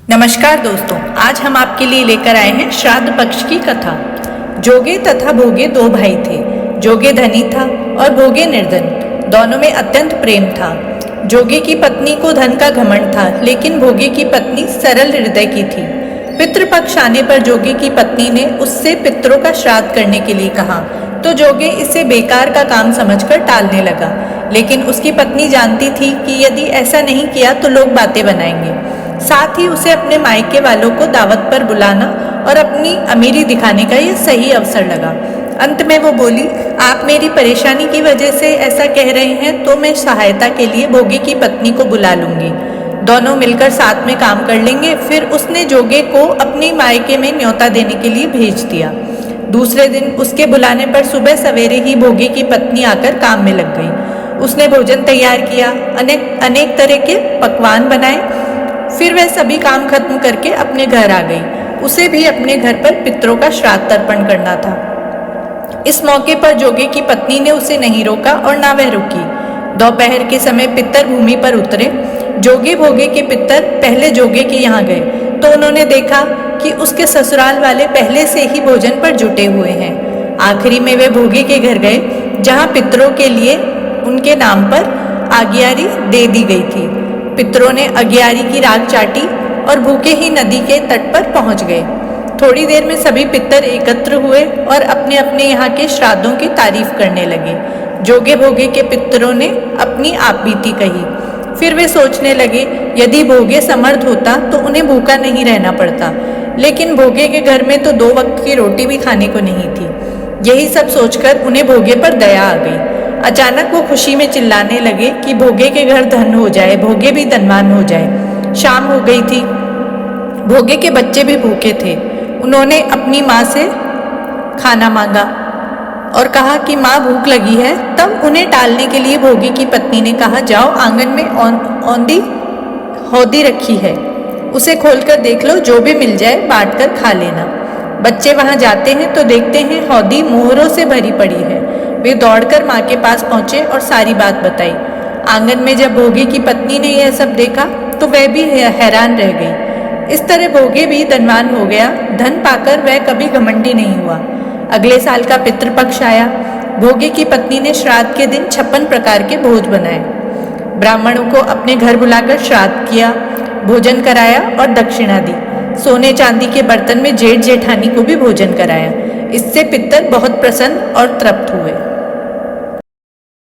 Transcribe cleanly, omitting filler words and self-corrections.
नमस्कार दोस्तों, आज हम आपके लिए लेकर आए हैं श्राद्ध पक्ष की कथा। जोगे तथा भोगे दो भाई थे। जोगे धनी था और भोगे निर्धन। दोनों में अत्यंत प्रेम था। जोगे की पत्नी को धन का घमंड था, लेकिन भोगे की पत्नी सरल हृदय की थी। पितृपक्ष आने पर जोगे की पत्नी ने उससे पितरों का श्राद्ध करने के लिए कहा, तो जोगे इसे बेकार का काम समझकर टालने लगा। लेकिन उसकी पत्नी जानती थी कि यदि ऐसा नहीं किया तो लोग बातें बनाएंगे। साथ ही उसे अपने मायके वालों को दावत पर बुलाना और अपनी अमीरी दिखाने का यह सही अवसर लगा। अंत में वो बोली, आप मेरी परेशानी की वजह से ऐसा कह रहे हैं तो मैं सहायता के लिए भोगे की पत्नी को बुला लूंगी। दोनों मिलकर साथ में काम कर लेंगे। फिर उसने जोगे को अपनी मायके में न्योता देने के लिए भेज दिया। दूसरे दिन उसके बुलाने पर सुबह सवेरे ही भोगे की पत्नी आकर काम में लग गई। उसने भोजन तैयार किया, अनेक तरह के पकवान बनाए। फिर वह सभी काम खत्म करके अपने घर आ गई। उसे भी अपने घर पर पितरों का श्राद्ध तर्पण करना था। इस मौके पर जोगे की पत्नी ने उसे नहीं रोका और ना वह रुकी। दोपहर के समय पितर भूमि पर उतरे। जोगे भोगे के पितर पहले जोगे के यहाँ गए तो उन्होंने देखा कि उसके ससुराल वाले पहले से ही भोजन पर जुटे हुए हैं। आखिरी में वे भोगे के घर गए, जहाँ पितरों के लिए उनके नाम पर आगियारी दे दी गई थी। पितरों ने अगियारी की राख चाटी और भूखे ही नदी के तट पर पहुंच गए। थोड़ी देर में सभी पितर एकत्र हुए और अपने अपने यहाँ के श्राद्धों की तारीफ करने लगे। जोगे भोगे के पितरों ने अपनी आपबीती कही। फिर वे सोचने लगे, यदि भोगे समर्थ होता तो उन्हें भूखा नहीं रहना पड़ता, लेकिन भोगे के घर में तो 2 वक्त की रोटी भी खाने को नहीं थी। यही सब सोचकर उन्हें भोगे पर दया आ गई। अचानक वो खुशी में चिल्लाने लगे कि भोगे के घर धन हो जाए, भोगे भी धनवान हो जाए। शाम हो गई थी। भोगे के बच्चे भी भूखे थे। उन्होंने अपनी माँ से खाना मांगा और कहा कि माँ भूख लगी है। तब उन्हें टालने के लिए भोगे की पत्नी ने कहा, जाओ आंगन में हौदी रखी है, उसे खोलकर देख लो, जो भी मिल जाए बांट कर खा लेना। बच्चे वहां जाते हैं तो देखते हैं हौदी मोहरों से भरी पड़ी है। वे दौड़कर माँ के पास पहुंचे और सारी बात बताई। आंगन में जब भोगे की पत्नी ने यह सब देखा तो वह भी हैरान रह गई। इस तरह भोगे भी धनवान हो गया। धन पाकर वह कभी घमंडी नहीं हुआ। अगले साल का पितृपक्ष आया। भोगे की पत्नी ने श्राद्ध के दिन 56 प्रकार के भोज बनाए। ब्राह्मणों को अपने घर बुलाकर श्राद्ध किया, भोजन कराया और दक्षिणा दी। सोने चांदी के बर्तन में जेठ जेठानी को भी भोजन कराया। इससे पितर बहुत प्रसन्न और तृप्त हुए।